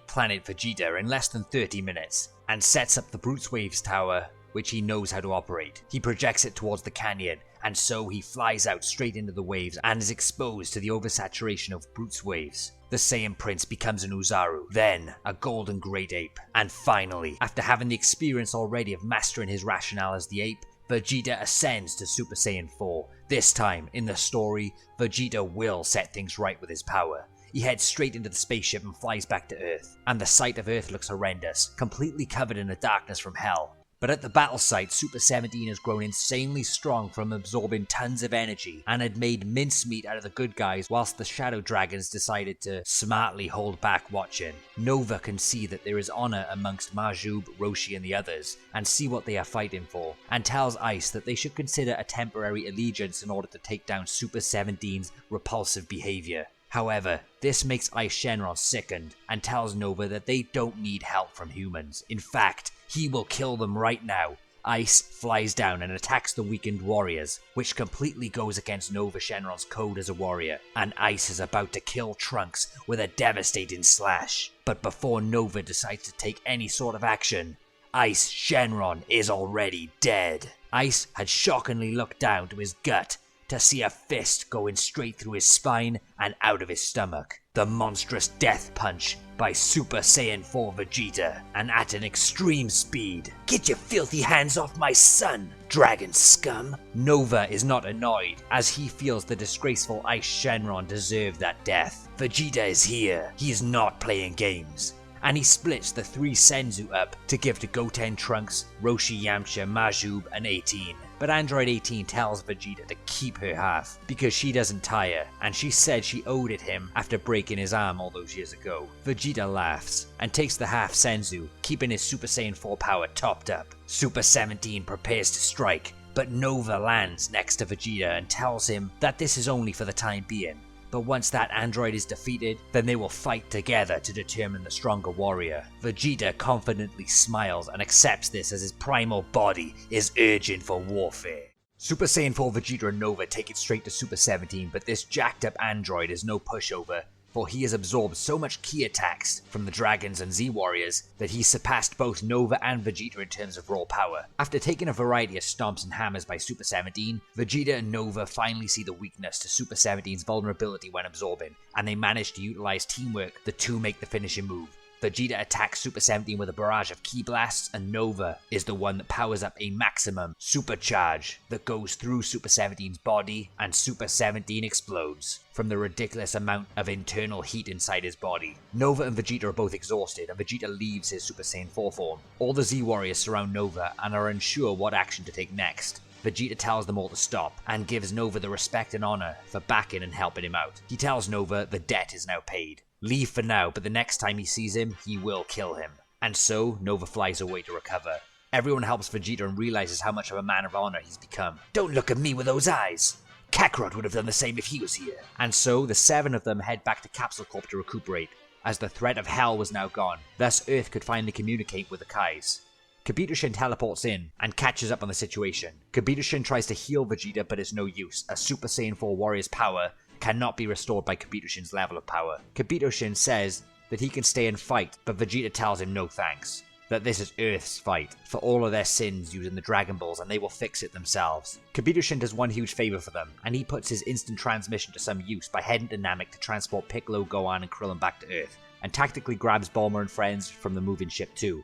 [SPEAKER 1] Planet Vegeta, in less than 30 minutes, and sets up the Brutes Waves Tower, which he knows how to operate. He projects it towards the canyon, and so he flies out straight into the waves and is exposed to the oversaturation of Brutes waves. The Saiyan Prince becomes an Uzaru, then a Golden Great Ape, and finally, after having the experience already of mastering his rationale as the ape, Vegeta ascends to Super Saiyan 4. This time, in the story, Vegeta will set things right with his power. He heads straight into the spaceship and flies back to Earth, and the sight of Earth looks horrendous, completely covered in the darkness from hell. But at the battle site, Super 17 has grown insanely strong from absorbing tons of energy and had made mincemeat out of the good guys, whilst the Shadow Dragons decided to smartly hold back watching. Nova can see that there is honor amongst Majub, Roshi and the others, and see what they are fighting for, and tells Ice that they should consider a temporary allegiance in order to take down Super 17's repulsive behavior. However, this makes Ice Shenron sickened, and tells Nova that they don't need help from humans. In fact, he will kill them right now. Ice flies down and attacks the weakened warriors, which completely goes against Nova Shenron's code as a warrior, and Ice is about to kill Trunks with a devastating slash. But before Nova decides to take any sort of action, Ice Shenron is already dead. Ice had shockingly looked down to his gut to see a fist going straight through his spine and out of his stomach. The monstrous death punch by Super Saiyan 4 Vegeta, and at an extreme speed. Get your filthy hands off my son, dragon scum! Nova is not annoyed, as he feels the disgraceful Ice Shenron deserved that death. Vegeta is here, he is not playing games. And he splits the 3 Senzu up to give to Goten, Trunks, Roshi, Yamcha, Majub, and 18. But Android 18 tells Vegeta to keep her half, because she doesn't tire, and she said she owed it him after breaking his arm all those years ago. Vegeta laughs, and takes the half Senzu, keeping his Super Saiyan 4 power topped up. Super 17 prepares to strike, but Nova lands next to Vegeta and tells him that this is only for the time being. But once that android is defeated, then they will fight together to determine the stronger warrior. Vegeta confidently smiles and accepts this as his primal body is urging for warfare. Super Saiyan 4 Vegeta and Nova take it straight to Super 17, but this jacked up android is no pushover, for he has absorbed so much ki attacks from the Dragons and Z-Warriors that he surpassed both Nova and Vegeta in terms of raw power. After taking a variety of stomps and hammers by Super 17, Vegeta and Nova finally see the weakness to Super 17's vulnerability when absorbing, and they manage to utilize teamwork. The two make the finishing move. Vegeta attacks Super 17 with a barrage of ki blasts, and Nova is the one that powers up a maximum supercharge that goes through Super 17's body, and Super 17 explodes from the ridiculous amount of internal heat inside his body. Nova and Vegeta are both exhausted, and Vegeta leaves his Super Saiyan 4 form. All the Z-Warriors surround Nova and are unsure what action to take next. Vegeta tells them all to stop, and gives Nova the respect and honor for backing and helping him out. He tells Nova the debt is now paid. Leave for now, but the next time he sees him, he will kill him. And so, Nova flies away to recover. Everyone helps Vegeta and realizes how much of a man of honor he's become. Don't look at me with those eyes! Kakarot would have done the same if he was here. And so the 7 of them head back to Capsule Corp to recuperate, as the threat of hell was now gone. Thus Earth could finally communicate with the Kais. Kabuto teleports in and catches up on the situation. Kabuto tries to heal Vegeta, but it's no use, as Super Saiyan 4 Warrior's power cannot be restored by Kabuto level of power. Kabuto says that he can stay and fight, but Vegeta tells him no thanks. That this is Earth's fight, for all of their sins using the Dragon Balls, and they will fix it themselves. Kabuto does one huge favor for them, and he puts his instant transmission to some use by heading to Namek to transport Piccolo, Gohan, and Krillin back to Earth, and tactically grabs Bulma and friends from the moving ship too.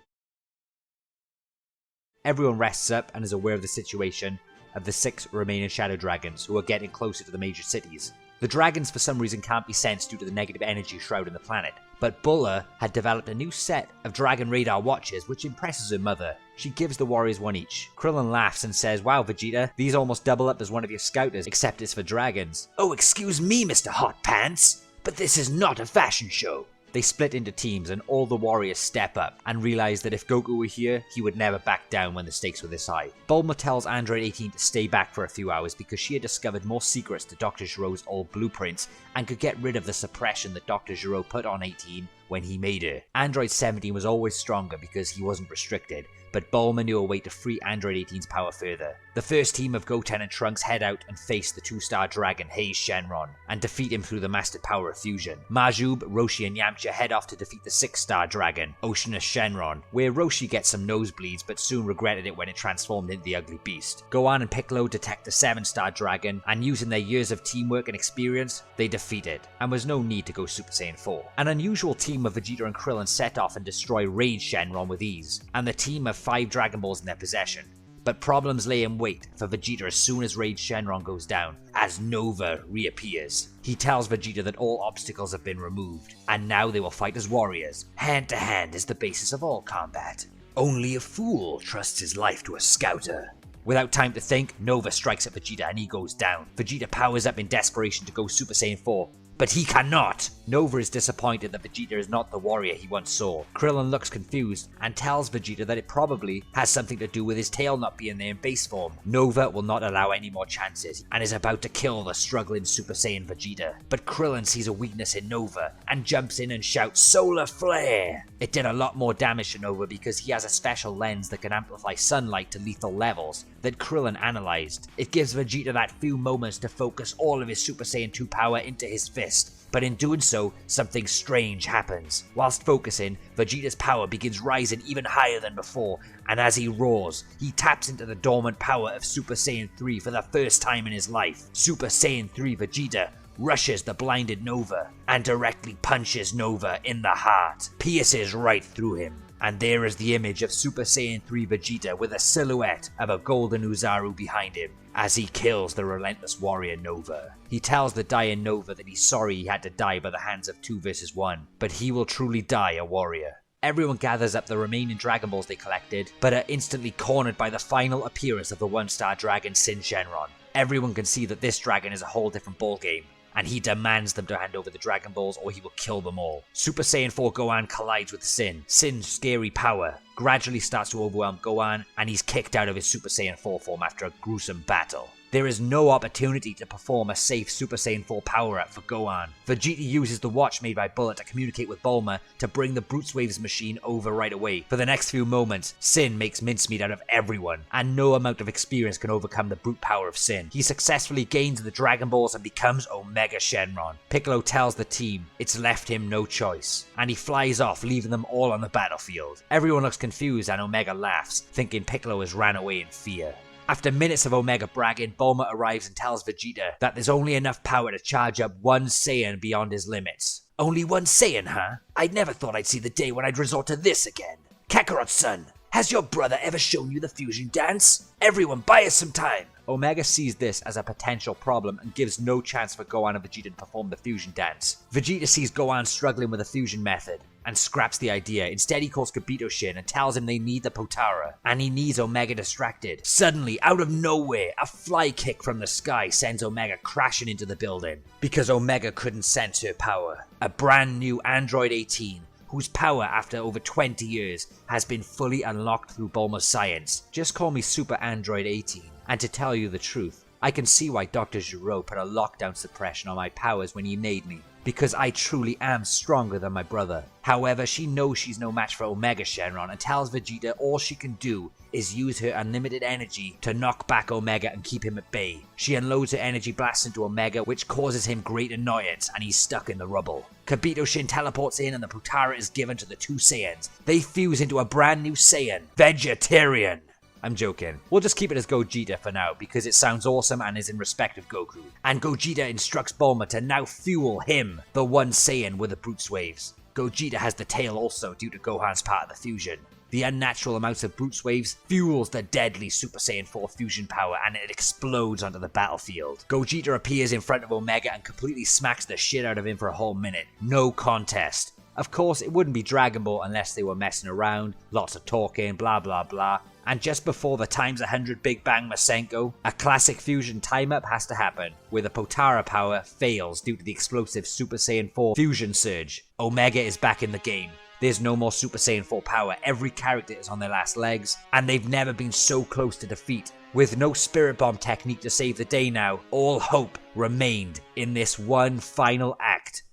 [SPEAKER 1] Everyone rests up and is aware of the situation of the 6 remaining Shadow Dragons, who are getting closer to the major cities. The dragons for some reason can't be sensed due to the negative energy shrouding the planet, but Bulla had developed a new set of dragon radar watches which impresses her mother. She gives the warriors one each. Krillin laughs and says, "Wow Vegeta, these almost double up as one of your scouters, except it's for dragons." "Oh, excuse me, Mr. Hot Pants, but this is not a fashion show." They split into teams and all the warriors step up and realize that if Goku were here, he would never back down when the stakes were this high. Bulma tells Android 18 to stay back for a few hours because she had discovered more secrets to Dr. Giro's old blueprints and could get rid of the suppression that Dr. Giro put on 18 when he made her. Android 17 was always stronger because he wasn't restricted, but Bulma knew a way to free Android 18's power further. The first team of Goten and Trunks head out and face the 2-star dragon Hei's Shenron, and defeat him through the mastered power of fusion. Majub, Roshi and Yamcha head off to defeat the 6-star dragon, Oceanus Shenron, where Roshi gets some nosebleeds but soon regretted it when it transformed into the ugly beast. Gohan and Piccolo detect the 7-star dragon, and using their years of teamwork and experience, they defeat it, and was no need to go Super Saiyan 4. An unusual team of Vegeta and Krillin set off and destroy Rage Shenron with ease, and the team have 5 Dragon Balls in their possession. But problems lay in wait for Vegeta as soon as Rage Shenron goes down, as Nova reappears. He tells Vegeta that all obstacles have been removed, and now they will fight as warriors. Hand to hand is the basis of all combat. Only a fool trusts his life to a scouter. Without time to think, Nova strikes at Vegeta and he goes down. Vegeta powers up in desperation to go Super Saiyan 4, but he cannot! Nova is disappointed that Vegeta is not the warrior he once saw. Krillin looks confused and tells Vegeta that it probably has something to do with his tail not being there in base form. Nova will not allow any more chances and is about to kill the struggling Super Saiyan Vegeta. But Krillin sees a weakness in Nova and jumps in and shouts Solar Flare! It did a lot more damage to Nova because he has a special lens that can amplify sunlight to lethal levels that Krillin analyzed. It gives Vegeta that few moments to focus all of his Super Saiyan 2 power into his fist, but in doing so, something strange happens. Whilst focusing, Vegeta's power begins rising even higher than before, and as he roars, he taps into the dormant power of Super Saiyan 3 for the first time in his life. Super Saiyan 3 Vegeta rushes the blinded Nova and directly punches Nova in the heart, pierces right through him. And there is the image of Super Saiyan 3 Vegeta with a silhouette of a golden Uzaru behind him as he kills the relentless warrior Nova. He tells the dying Nova that he's sorry he had to die by the hands of 2 versus 1, but he will truly die a warrior. Everyone gathers up the remaining Dragon Balls they collected, but are instantly cornered by the final appearance of the 1-star dragon Sin Shenron. Everyone can see that this dragon is a whole different ballgame, and he demands them to hand over the Dragon Balls or he will kill them all. Super Saiyan 4 Gohan collides with Sin. Sin's scary power gradually starts to overwhelm Gohan, and he's kicked out of his Super Saiyan 4 form after a gruesome battle. There is no opportunity to perform a safe Super Saiyan 4 power-up for Gohan. Vegeta uses the watch made by Bullet to communicate with Bulma to bring the Brute Waves machine over right away. For the next few moments, Sin makes mincemeat out of everyone, and no amount of experience can overcome the brute power of Sin. He successfully gains the Dragon Balls and becomes Omega Shenron. Piccolo tells the team it's left him no choice, and he flies off, leaving them all on the battlefield. Everyone looks confused and Omega laughs, thinking Piccolo has ran away in fear. After minutes of Omega bragging, Bulma arrives and tells Vegeta that there's only enough power to charge up 1 Saiyan beyond his limits. Only 1 Saiyan, huh? I'd never thought I'd see the day when I'd resort to this again. Kakarot-san, has your brother ever shown you the fusion dance? Everyone buy us some time! Omega sees this as a potential problem and gives no chance for Gohan and Vegeta to perform the fusion dance. Vegeta sees Gohan struggling with the fusion method and scraps the idea. Instead, he calls Kabuto and tells him they need the Potara, and he needs Omega distracted. Suddenly, out of nowhere, a fly kick from the sky sends Omega crashing into the building because Omega couldn't sense her power. A brand new Android 18, whose power after over 20 years has been fully unlocked through Bulma's science. Just call me Super Android 18. And to tell you the truth, I can see why Dr. Gero put a lockdown suppression on my powers when he made me, because I truly am stronger than my brother. However, she knows she's no match for Omega Shenron and tells Vegeta all she can do is use her unlimited energy to knock back Omega and keep him at bay. She unloads her energy blast into Omega, which causes him great annoyance, and he's stuck in the rubble. Kibito Shin teleports in and the Potara is given to the two Saiyans. They fuse into a brand new Saiyan, Vegetarian. I'm joking. We'll just keep it as Gogeta for now because it sounds awesome and is in respect of Goku. And Gogeta instructs Bulma to now fuel him, the one Saiyan with the Brute Waves. Gogeta has the tail also due to Gohan's part of the fusion. The unnatural amounts of Brute Waves fuels the deadly Super Saiyan 4 fusion power and it explodes onto the battlefield. Gogeta appears in front of Omega and completely smacks the shit out of him for a whole minute. No contest. Of course, it wouldn't be Dragon Ball unless they were messing around, lots of talking, blah blah blah. And just before the times 100 Big Bang Masenko, a classic fusion time-up has to happen, where the Potara power fails due to the explosive Super Saiyan 4 fusion surge. Omega is back in the game. There's no more Super Saiyan 4 power, every character is on their last legs, and they've never been so close to defeat. With no Spirit Bomb technique to save the day now, all hope remained in this one final act.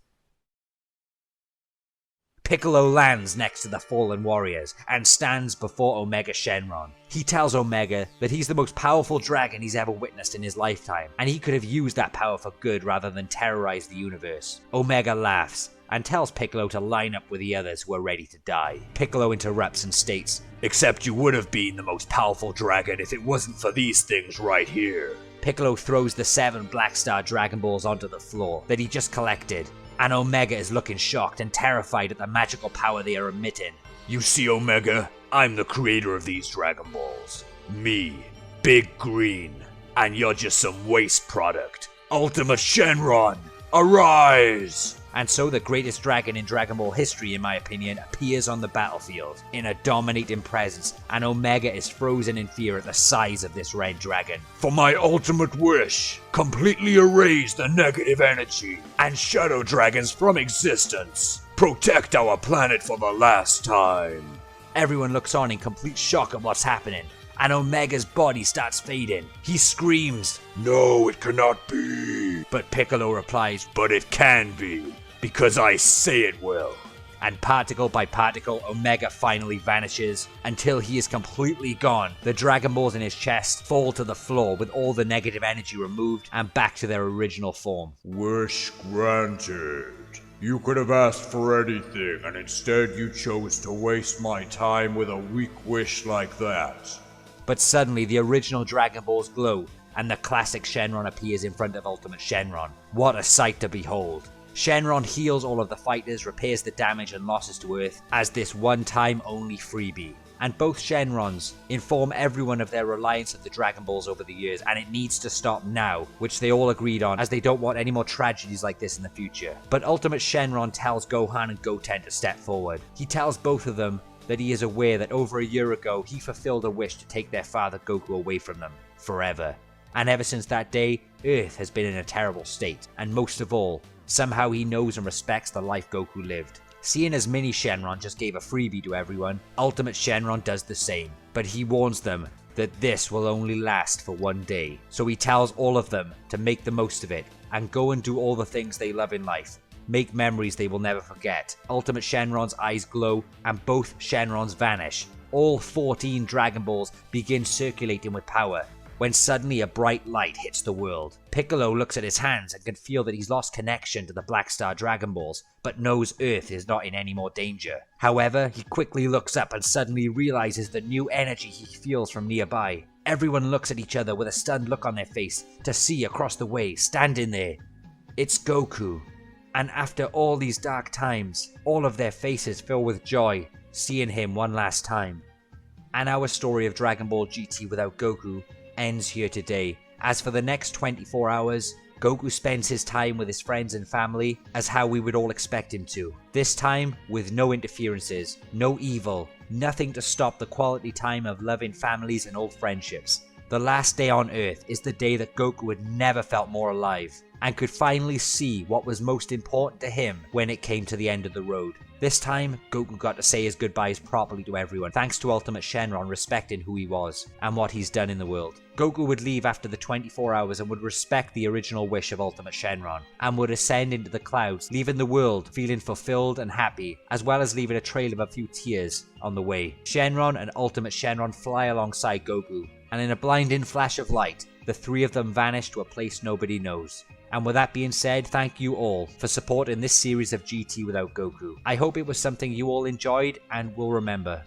[SPEAKER 1] Piccolo lands next to the fallen warriors and stands before Omega Shenron. He tells Omega that he's the most powerful dragon he's ever witnessed in his lifetime, and he could have used that power for good rather than terrorize the universe. Omega laughs and tells Piccolo to line up with the others who are ready to die. Piccolo interrupts and states, "Except you would have been the most powerful dragon if it wasn't for these things right here." Piccolo throws the 7 Black Star Dragon Balls onto the floor that he just collected, and Omega is looking shocked and terrified at the magical power they are emitting. "You see, Omega, I'm the creator of these Dragon Balls. Me, Big Green, and you're just some waste product. Ultimate Shenron, arise!" And so the greatest dragon in Dragon Ball history, in my opinion, appears on the battlefield in a dominating presence, and Omega is frozen in fear at the size of this red dragon. "For my ultimate wish, completely erase the negative energy and shadow dragons from existence. Protect our planet for the last time." Everyone looks on in complete shock at what's happening, and Omega's body starts fading. He screams, "No, it cannot be." But Piccolo replies, "But it can be, because I say it will." And particle by particle, Omega finally vanishes until he is completely gone. The Dragon Balls in his chest fall to the floor with all the negative energy removed and back to their original form.
[SPEAKER 2] "Wish granted. You could have asked for anything, and instead you chose to waste my time with a weak wish like that."
[SPEAKER 1] But suddenly the original Dragon Balls glow, and the classic Shenron appears in front of Ultimate Shenron. What a sight to behold. Shenron heals all of the fighters, repairs the damage and losses to Earth as this one-time only freebie. And both Shenrons inform everyone of their reliance of the Dragon Balls over the years, and it needs to stop now, which they all agreed on, as they don't want any more tragedies like this in the future. But Ultimate Shenron tells Gohan and Goten to step forward. He tells both of them that he is aware that over a year ago he fulfilled a wish to take their father Goku away from them, forever. And ever since that day, Earth has been in a terrible state, and most of all, somehow he knows and respects the life Goku lived. Seeing as Mini Shenron just gave a freebie to everyone, Ultimate Shenron does the same, but he warns them that this will only last for one day. So he tells all of them to make the most of it, and go and do all the things they love in life. Make memories they will never forget. Ultimate Shenron's eyes glow, and both Shenrons vanish. All 14 Dragon Balls begin circulating with power, when suddenly a bright light hits the world. Piccolo looks at his hands and can feel that he's lost connection to the Black Star Dragon Balls, but knows Earth is not in any more danger. However, he quickly looks up and suddenly realizes the new energy he feels from nearby. Everyone looks at each other with a stunned look on their face to see across the way, standing there, it's Goku. And after all these dark times, all of their faces fill with joy, seeing him one last time. And our story of Dragon Ball GT without Goku ends here today, as for the next 24 hours, Goku spends his time with his friends and family as how we would all expect him to. This time with no interferences, no evil, nothing to stop the quality time of loving families and old friendships. The last day on Earth is the day that Goku had never felt more alive, and could finally see what was most important to him when it came to the end of the road. This time, Goku got to say his goodbyes properly to everyone, thanks to Ultimate Shenron respecting who he was and what he's done in the world. Goku would leave after the 24 hours and would respect the original wish of Ultimate Shenron, and would ascend into the clouds, leaving the world feeling fulfilled and happy, as well as leaving a trail of a few tears on the way. Shenron and Ultimate Shenron fly alongside Goku, and in a blinding flash of light, the three of them vanish to a place nobody knows. And with that being said, thank you all for supporting this series of GT without Goku. I hope it was something you all enjoyed and will remember.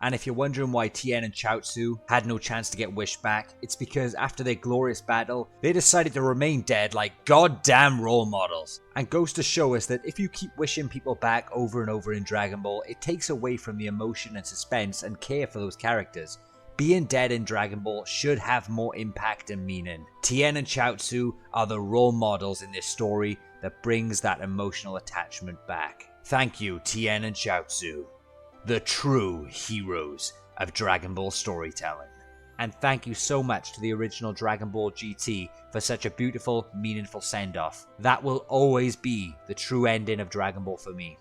[SPEAKER 1] And if you're wondering why Tien and Chaozu had no chance to get wished back, it's because after their glorious battle, they decided to remain dead like goddamn role models. And goes to show us that if you keep wishing people back over and over in Dragon Ball, it takes away from the emotion and suspense and care for those characters. Being dead in Dragon Ball should have more impact and meaning. Tien and Chaozu are the role models in this story that brings that emotional attachment back. Thank you, Tien and Chaozu, the true heroes of Dragon Ball storytelling. And thank you so much to the original Dragon Ball GT for such a beautiful, meaningful send-off. That will always be the true ending of Dragon Ball for me.